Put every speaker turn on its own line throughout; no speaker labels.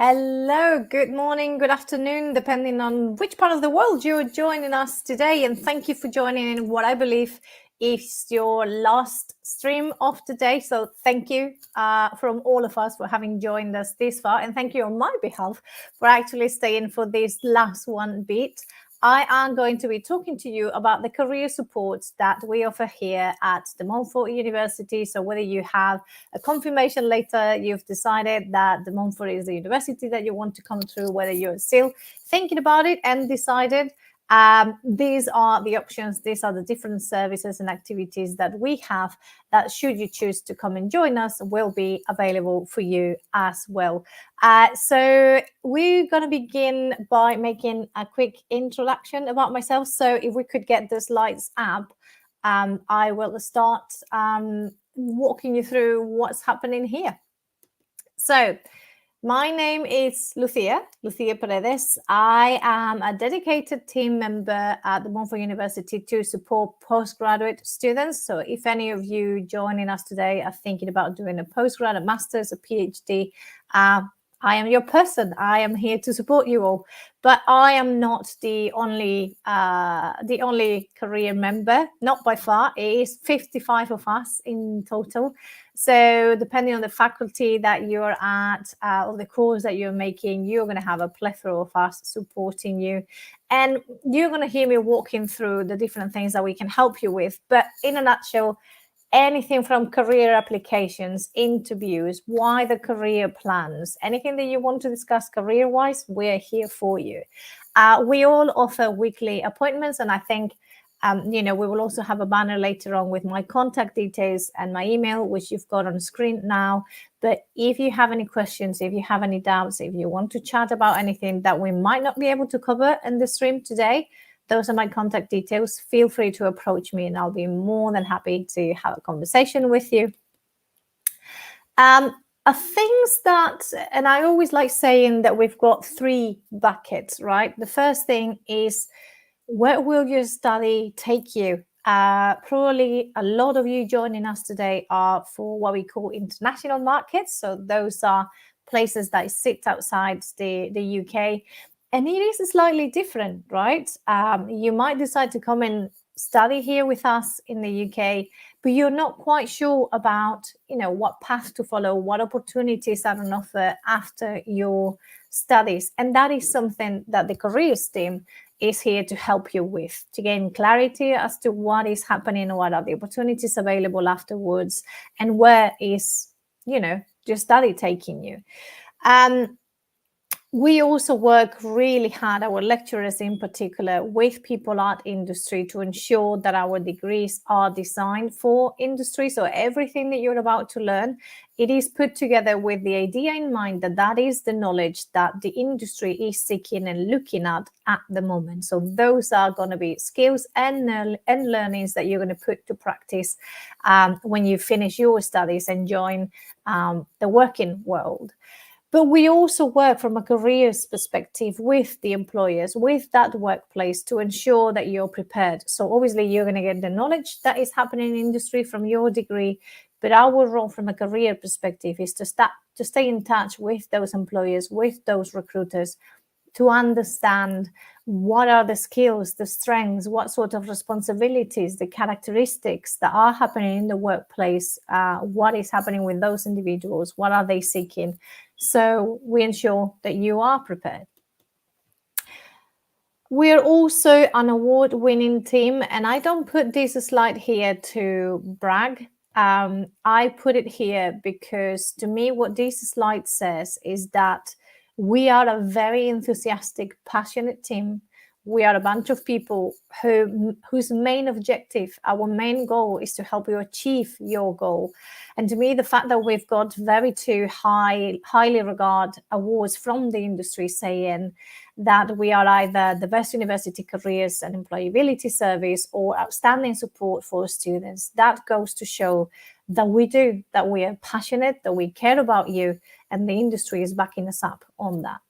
Hello, good morning, good afternoon, depending on which part of the world you're joining us today. And thank you for joining in what I believe is your last stream of the day. So thank you from all of us for having joined us this far. And thank you on my behalf for actually staying for this last one bit. I am going to be talking to you about the career supports that we offer here at the Montfort University. So whether you have a confirmation letter, you've decided that the Montfort is the university that you want to come through, whether you're still thinking about it and decided, these are the options, these are the different services and activities that we have that, should you choose to come and join us, will be available for you as well. So we're going to begin by making a quick introduction about myself. So if we could get the slides up, I will start walking you through what's happening here. So my name is Lucia Paredes. I am a dedicated team member at the Montfort University to support postgraduate students. So if any of you joining us today are thinking about doing a postgrad, a master's, a PhD, I am your person. I am here to support you all, but I am not the only career member, not by far. It is 55 of us in total. So depending on the faculty that you're at or the course that you're making, you're going to have a plethora of us supporting you. And you're going to hear me walking through the different things that we can help you with. But in a nutshell, anything from career applications, interviews, wider career plans, anything that you want to discuss career-wise, we're here for you. We all offer weekly appointments, and I think we will also have a banner later on with my contact details and my email, which you've got on screen now. But if you have any questions, if you have any doubts, if you want to chat about anything that we might not be able to cover in the stream today, those are my contact details. Feel free to approach me and I'll be more than happy to have a conversation with you. Things that, and I always like saying that we've got three buckets, right? The first thing is, where will your study take you? Probably a lot of you joining us today are for what we call international markets. So those are places that sit outside the UK. And it is slightly different, right? You might decide to come and study here with us in the UK, but you're not quite sure about, what path to follow, what opportunities are on offer after your studies. And that is something that the careers team is here to help you with, to gain clarity as to what is happening, what are the opportunities available afterwards, and where is, your study taking you. We also work really hard, our lecturers in particular, with people at industry to ensure that our degrees are designed for industry. So everything that you're about to learn, it is put together with the idea in mind that that is the knowledge that the industry is seeking and looking at the moment. So those are going to be skills and learnings that you're going to put to practice when you finish your studies and join the working world. But we also work from a careers perspective with the employers, with that workplace, to ensure that you're prepared. So obviously you're going to get the knowledge that is happening in industry from your degree, but our role from a career perspective is to stay in touch with those employers, with those recruiters, to understand what are the skills, the strengths, what sort of responsibilities, the characteristics that are happening in the workplace, what is happening with those individuals, what are they seeking. So we ensure that you are prepared. We're also an award-winning team, and I don't put this slide here to brag. I put it here because, to me, what this slide says is that we are a very enthusiastic, passionate team. We are a bunch of people whose main objective, our main goal, is to help you achieve your goal. And to me, the fact that we've got two highly regarded awards from the industry saying that we are either the best university careers and employability service or outstanding support for students, that goes to show that we are passionate, that we care about you, and the industry is backing us up on that.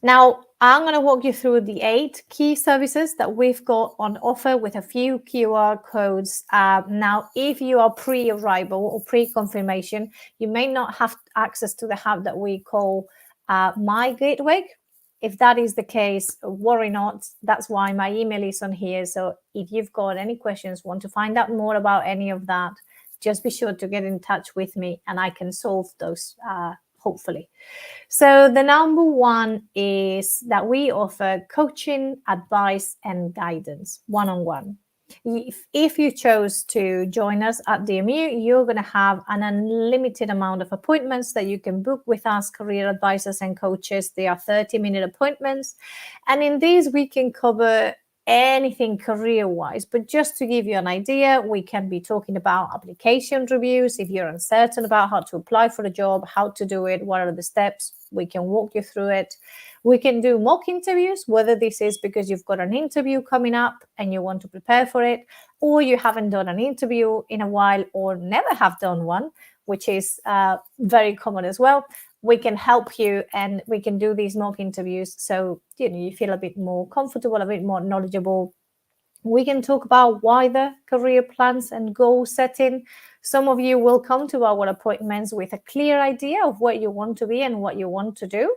Now, I'm going to walk you through the 8 key services that we've got on offer with a few QR codes. Now, if you are pre-arrival or pre-confirmation, you may not have access to the hub that we call My Gateway. If that is the case, worry not. That's why my email is on here. So if you've got any questions, want to find out more about any of that, just be sure to get in touch with me and I can solve those, hopefully. So the number one is that we offer coaching, advice, and guidance one-on-one. If you chose to join us at DMU, you're going to have an unlimited amount of appointments that you can book with us, career advisors and coaches. They are 30-minute appointments. And in these, we can cover anything career-wise. But just to give you an idea, we can be talking about application reviews. If you're uncertain about how to apply for a job, how to do it, what are the steps, we can walk you through it. We can do mock interviews, whether this is because you've got an interview coming up and you want to prepare for it, or you haven't done an interview in a while or never have done one, which is very common as well. We can help you and we can do these mock interviews so you feel a bit more comfortable, a bit more knowledgeable. We can talk about wider career plans and goal setting. Some of you will come to our appointments with a clear idea of what you want to be and what you want to do,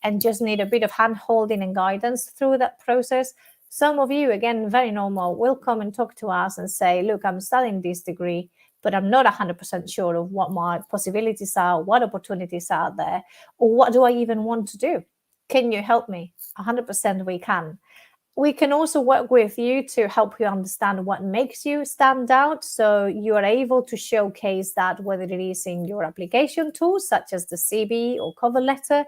and just need a bit of hand-holding and guidance through that process. Some of you, again, very normal, will come and talk to us and say, look, I'm studying this degree, but I'm not 100% sure of what my possibilities are, what opportunities are there, or what do I even want to do? Can you help me? 100% we can. We can also work with you to help you understand what makes you stand out, so you are able to showcase that, whether it is in your application tools, such as the CV or cover letter,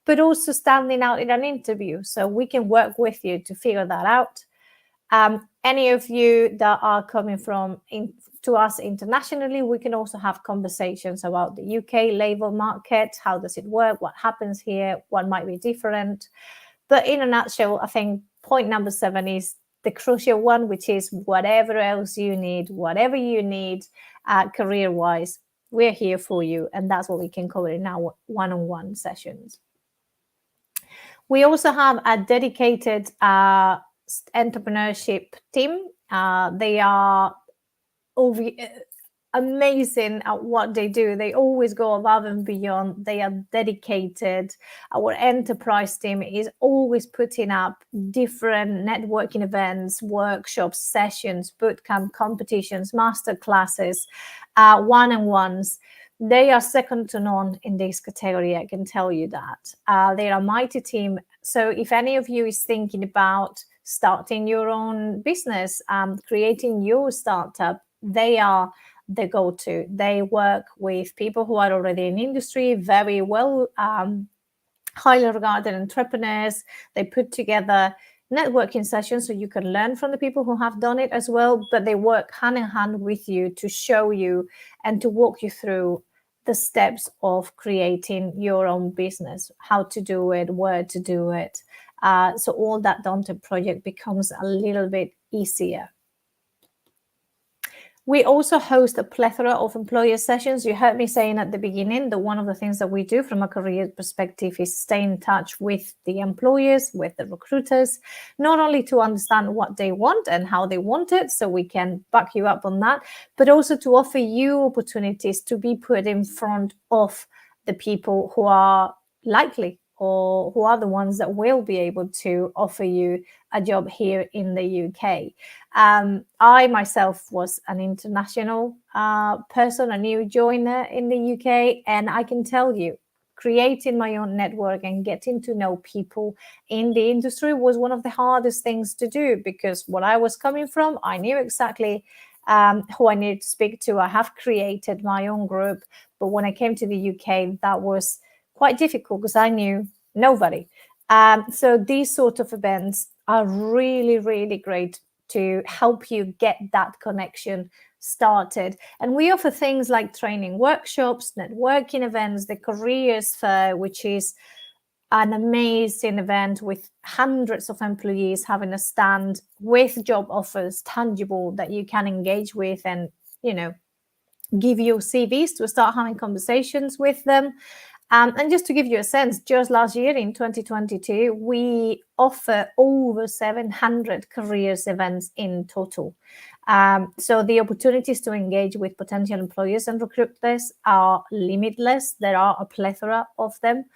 but also standing out in an interview. So we can work with you to figure that out. Any of you that are coming to us internationally, we can also have conversations about the UK labour market. How does it work? What happens here? What might be different? But in a nutshell, I think point number 7 is the crucial one, which is whatever else you need, whatever you need career-wise, we're here for you. And that's what we can cover in our one-on-one sessions. We also have a dedicated entrepreneurship team. They are amazing at what they do. They always go above and beyond. They are dedicated. Our enterprise team is always putting up different networking events, workshops, sessions, bootcamp competitions, master classes, one-on-ones. They are second to none in this category, I can tell you that. They are a mighty team. So if any of you is thinking about starting your own business, creating your startup, they are the go-to. They work with people who are already in industry, very well, highly regarded entrepreneurs. They put together networking sessions so you can learn from the people who have done it as well, but they work hand in hand with you to show you and to walk you through the steps of creating your own business, how to do it, where to do it. So all that daunting project becomes a little bit easier. We also host a plethora of employer sessions. You heard me saying at the beginning that one of the things that we do from a career perspective is stay in touch with the employers, with the recruiters, not only to understand what they want and how they want it, so we can back you up on that, but also to offer you opportunities to be put in front of the people who are likely or who are the ones that will be able to offer you a job here in the UK. I myself was an international person, a new joiner in the UK, and I can tell you, creating my own network and getting to know people in the industry was one of the hardest things to do, because what I was coming from, I knew exactly who I needed to speak to. I have created my own group, but when I came to the UK, that was quite difficult because I knew nobody. So these sort of events are really, really great to help you get that connection started. And we offer things like training workshops, networking events, the careers fair, which is an amazing event with hundreds of employees having a stand with job offers tangible that you can engage with and, give you CVs to start having conversations with them. And just to give you a sense, just last year in 2022, we offer over 700 careers events in total. So the opportunities to engage with potential employers and recruiters are limitless. There are a plethora of them.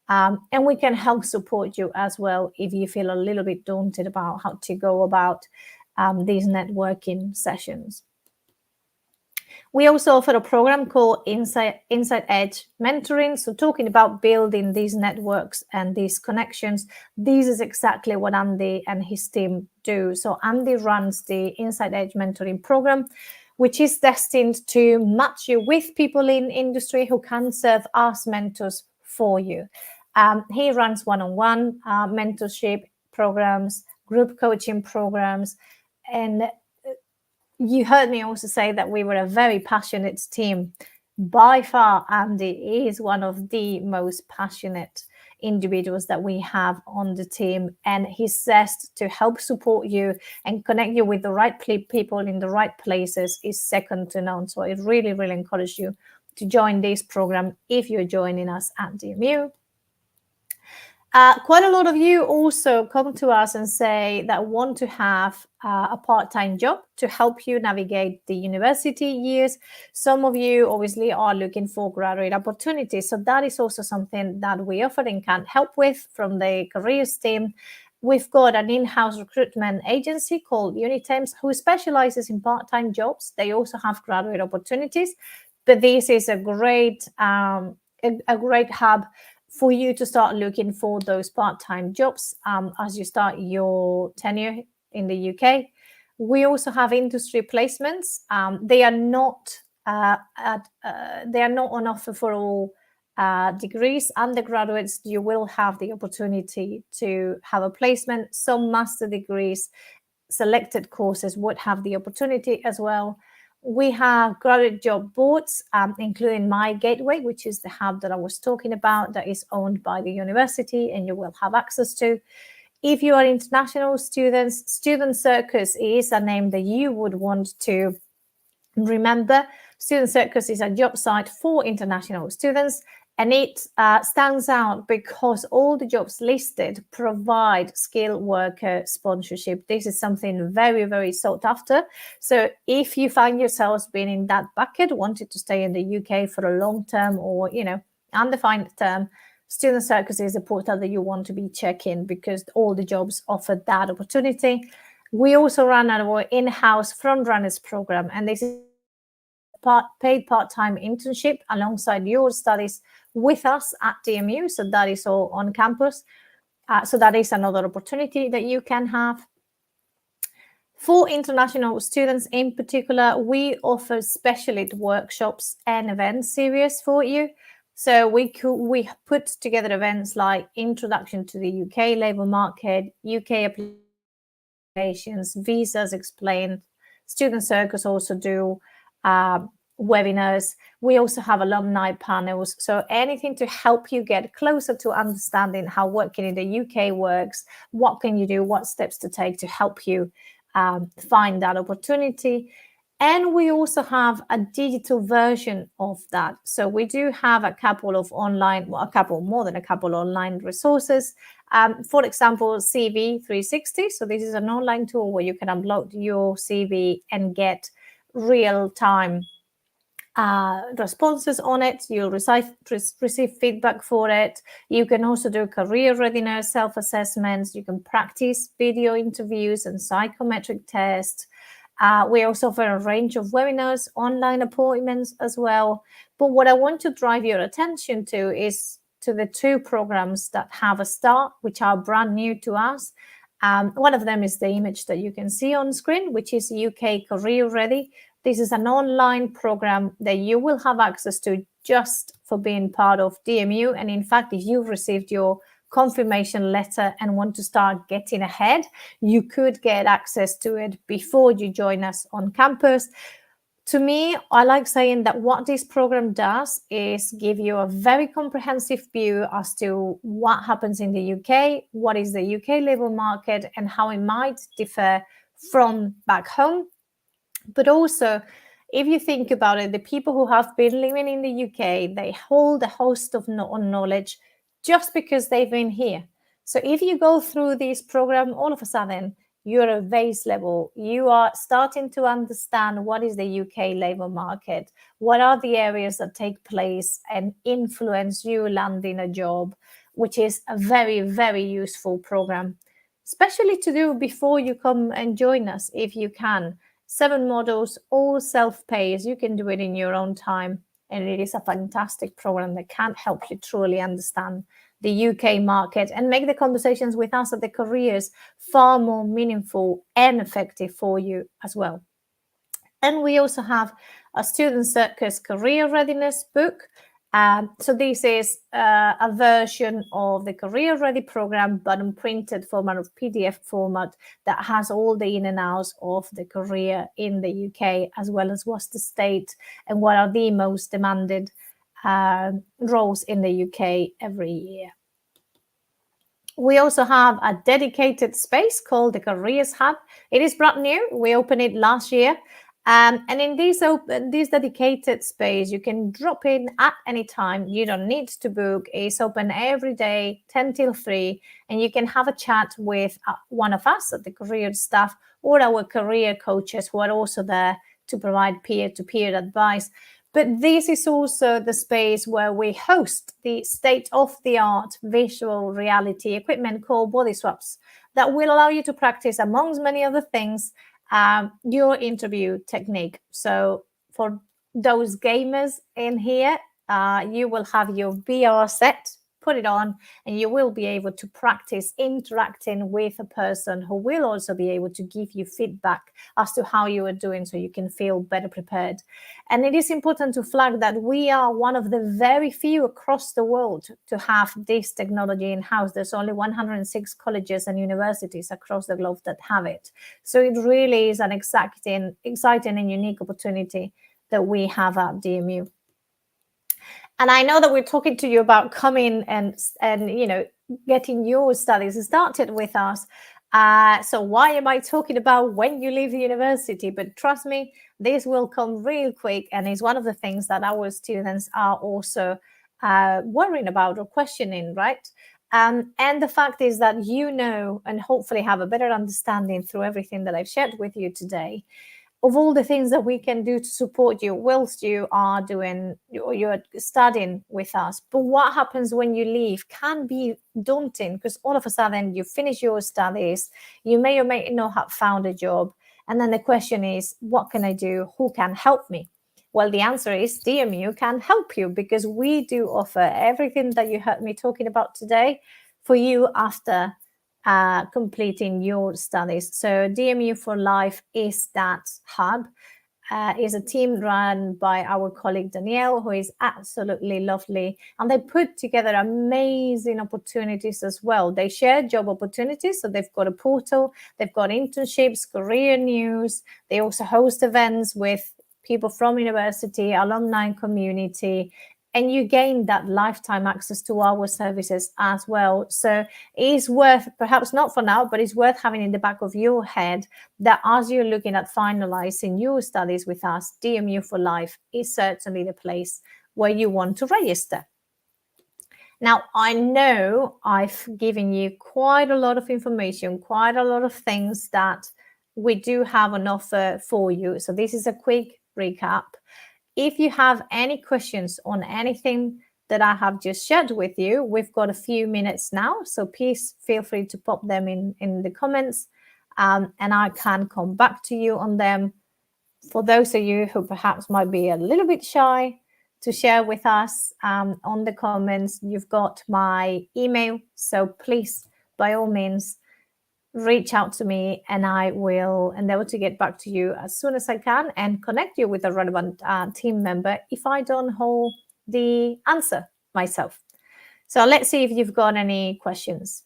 And we can help support you as well if you feel a little bit daunted about how to go about these networking sessions. We also offer a program called Inside Edge Mentoring. So talking about building these networks and these connections, this is exactly what Andy and his team do. So Andy runs the Inside Edge Mentoring program, which is destined to match you with people in industry who can serve as mentors for you. He runs one-on-one mentorship programs, group coaching programs, and you heard me also say that we were a very passionate team. By far, Andy is one of the most passionate individuals that we have on the team, and his zest to help support you and connect you with the right people in the right places is second to none. So I really, really encourage you to join this program if you're joining us at DMU. Quite a lot of you also come to us and say that want to have a part-time job to help you navigate the university years. Some of you obviously are looking for graduate opportunities. So that is also something that we offer and can help with from the careers team. We've got an in-house recruitment agency called Unitems who specializes in part-time jobs. They also have graduate opportunities, but this is a great hub for you to start looking for those part-time jobs as you start your tenure in the UK. We also have industry placements. They are not on offer for all degrees. Undergraduates, you will have the opportunity to have a placement. Some master degrees, selected courses would have the opportunity as well. We have graduate job boards, including My Gateway, which is the hub that I was talking about that is owned by the university and you will have access to. If you are international students, Student Circus is a name that you would want to remember. Student Circus is a job site for international students, and it stands out because all the jobs listed provide skilled worker sponsorship. This is something very, very sought after. So if you find yourselves being in that bucket, wanted to stay in the UK for a long term or, undefined term, Student Circus is a portal that you want to be checking because all the jobs offer that opportunity. We also run our in-house frontrunners program, and this is paid part-time internship alongside your studies with us at DMU. So that is all on campus. So that is another opportunity that you can have. For international students in particular, we offer specialist workshops and event series for you. So we put together events like Introduction to the UK Labour Market, UK applications, visas explained. Student Circus also do webinars. We also have alumni panels. So anything to help you get closer to understanding how working in the UK works, what can you do, what steps to take to help you find that opportunity. And we also have a digital version of that. So we do have a couple more than a couple online resources. For example, CV 360. So this is an online tool where you can upload your CV and get real-time responses on it. You'll receive feedback for it. You can also do career readiness self-assessments. You can practice video interviews and psychometric tests. We also offer a range of webinars, online appointments as well. But what I want to drive your attention to is to the two programs that have a start, which are brand new to us. One of them is the image that you can see on screen, which is UK Career Ready. This is an online program that you will have access to just for being part of DMU. And in fact, if you've received your confirmation letter and want to start getting ahead, you could get access to it before you join us on campus. To me, I like saying that what this program does is give you a very comprehensive view as to what happens in the UK, what is the UK labour market, and how it might differ from back home. But also, if you think about it, the people who have been living in the UK, they hold a host of knowledge just because they've been here. So if you go through this program, all of a sudden you're at base level. You are starting to understand what is the UK labour market, what are the areas that take place and influence you landing a job, which is a very, very useful program, especially to do before you come and join us if you can. 7 modules, all self-paced. You can do it in your own time. And it is a fantastic program that can help you truly understand the UK market and make the conversations with us at the careers far more meaningful and effective for you as well. And we also have a Student Circus Career Readiness book. So this is a version of the Career Ready program, but in printed format of PDF format that has all the in and outs of the career in the UK, as well as what's the state and what are the most demanded roles in the UK every year. We also have a dedicated space called the Careers Hub. It is brand new. We opened it last year. And in this dedicated space, you can drop in at any time. You don't need to book. It's open every day, 10 till 3. And you can have a chat with one of us at the career staff or our career coaches who are also there to provide peer-to-peer advice. But this is also the space where we host the state-of-the-art visual reality equipment called Body Swaps that will allow you to practice, amongst many other things, your interview technique. So for those gamers in here, you will have your VR set, put it on, and you will be able to practice interacting with a person who will also be able to give you feedback as to how you are doing so you can feel better prepared. And it is important to flag that we are one of the very few across the world to have this technology in-house. There's only 106 colleges and universities across the globe that have it. So it really is an exciting and unique opportunity that we have at DMU. And I know that we're talking to you about coming and getting your studies started with us. So why am I talking about when you leave the university? But trust me, this will come real quick, and is one of the things that our students are also worrying about or questioning, right? And the fact is that you know, and hopefully have a better understanding through everything that I've shared with you today, of all the things that we can do to support you whilst you are doing, you're studying with us. But what happens when you leave can be daunting, because all of a sudden you finish your studies, you may or may not have found a job. And then the question is, what can I do? Who can help me? Well, the answer is DMU can help you, because we do offer everything that you heard me talking about today for you after completing your studies. So DMU for Life is that hub. Is a team run by our colleague Danielle, who is absolutely lovely. And they put together amazing opportunities as well. They share job opportunities. So they've got a portal, they've got internships, career news. They also host events with people from university, alumni community, and you gain that lifetime access to our services as well. So it is worth, perhaps not for now, but it's worth having in the back of your head that as you're looking at finalizing your studies with us, DMU for Life is certainly the place where you want to register. Now, I know I've given you quite a lot of information, quite a lot of things that we do have on offer for you. So this is a quick recap. If you have any questions on anything that I have just shared with you, we've got a few minutes now, so please feel free to pop them in the comments, and I can come back to you on them. For those of you who perhaps might be a little bit shy to share with us on the comments, you've got my email, so please, by all means, reach out to me, and I will endeavor to get back to you as soon as I can and connect you with a relevant team member if I don't hold the answer myself. So let's see if you've got any questions.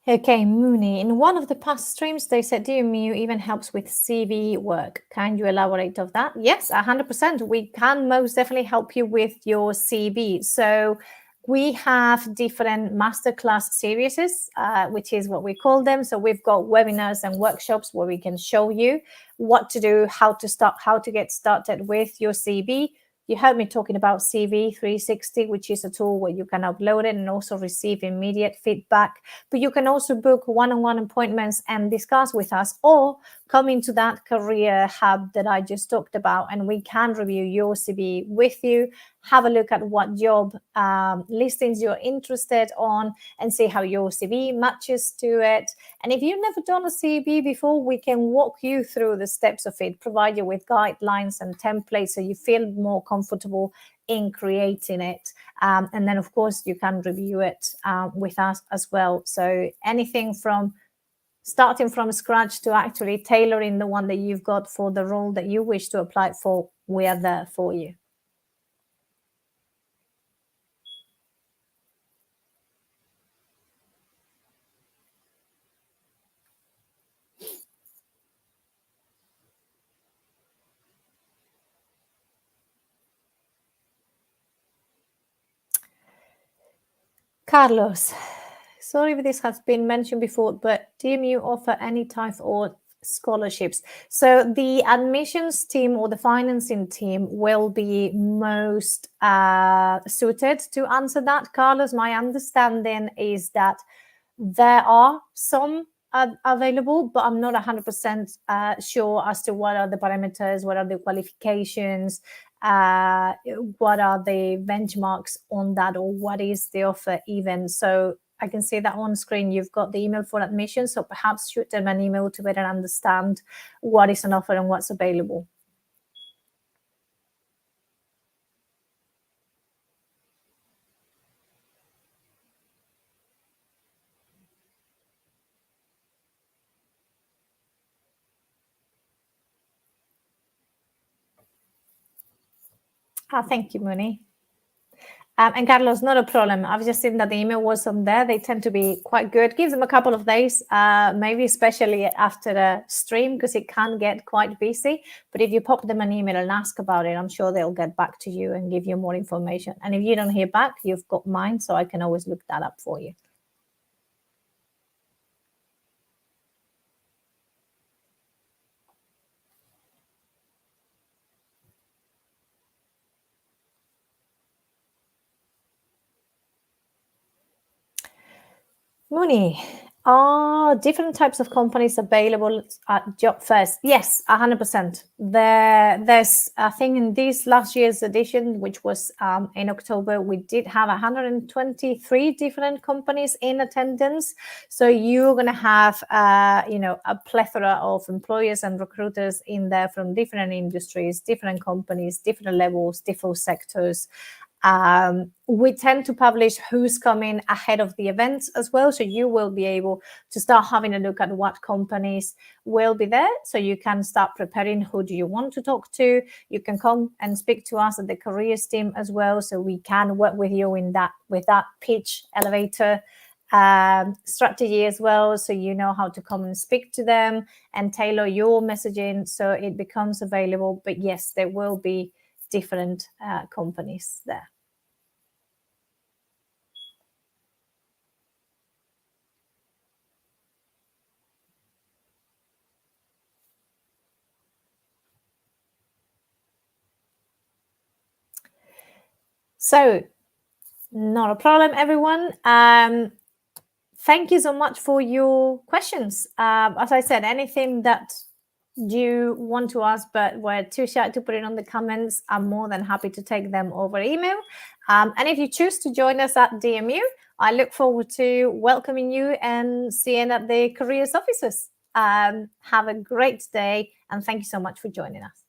Okay, Mooney, in one of the past streams, they said DMU even helps with CV work. Can you elaborate of that? Yes, 100%. We can most definitely help you with your CV. So We have different masterclass series, which is what we call them. So we've got webinars and workshops where we can show you what to do, how to get started with your CV. You heard me talking about CV 360, which is a tool where you can upload it and also receive immediate feedback. But you can also book one-on-one appointments and discuss with us, or come into that career hub that I just talked about, and we can review your CV with you, have a look at what job listings you're interested on, and see how your CV matches to it. And if you've never done a CV before, we can walk you through the steps of it, provide you with guidelines and templates so you feel more comfortable in creating it. And then, of course, you can review it with us as well. So anything from starting from scratch to actually tailoring the one that you've got for the role that you wish to apply for, we are there for you. Carlos, sorry if this has been mentioned before, but DMU offer any type of scholarships? So the admissions team or the financing team will be most suited to answer that. Carlos, my understanding is that there are some available, but I'm not 100% sure as to what are the parameters, what are the qualifications, what are the benchmarks on that, or what is the offer even. So I can see that on screen you've got the email for admission, so perhaps shoot them an email to better understand what is an offer and what's available. Thank you, Muni. And Carlos, not a problem. I've just seen that the email was on there. They tend to be quite good. Give them a couple of days, maybe especially after the stream, because it can get quite busy. But if you pop them an email and ask about it, I'm sure they'll get back to you and give you more information. And if you don't hear back, you've got mine, so I can always look that up for you. Moni, are different types of companies available at Job First? Yes, 100%. There's, I think in this last year's edition, which was in October, we did have 123 different companies in attendance. So you're going to have, a plethora of employers and recruiters in there from different industries, different companies, different levels, different sectors. We tend to publish who's coming ahead of the events as well. So you will be able to start having a look at what companies will be there. So you can start preparing who do you want to talk to. You can come and speak to us at the careers team as well. So we can work with you with that pitch elevator strategy as well. So you know how to come and speak to them and tailor your messaging so it becomes available. But yes, there will be different companies there. So, not a problem, everyone. Thank you so much for your questions. As I said, anything that you want to ask but were too shy to put it on the comments, I'm more than happy to take them over email. And if you choose to join us at DMU, I look forward to welcoming you and seeing at the careers offices. Have a great day, and thank you so much for joining us.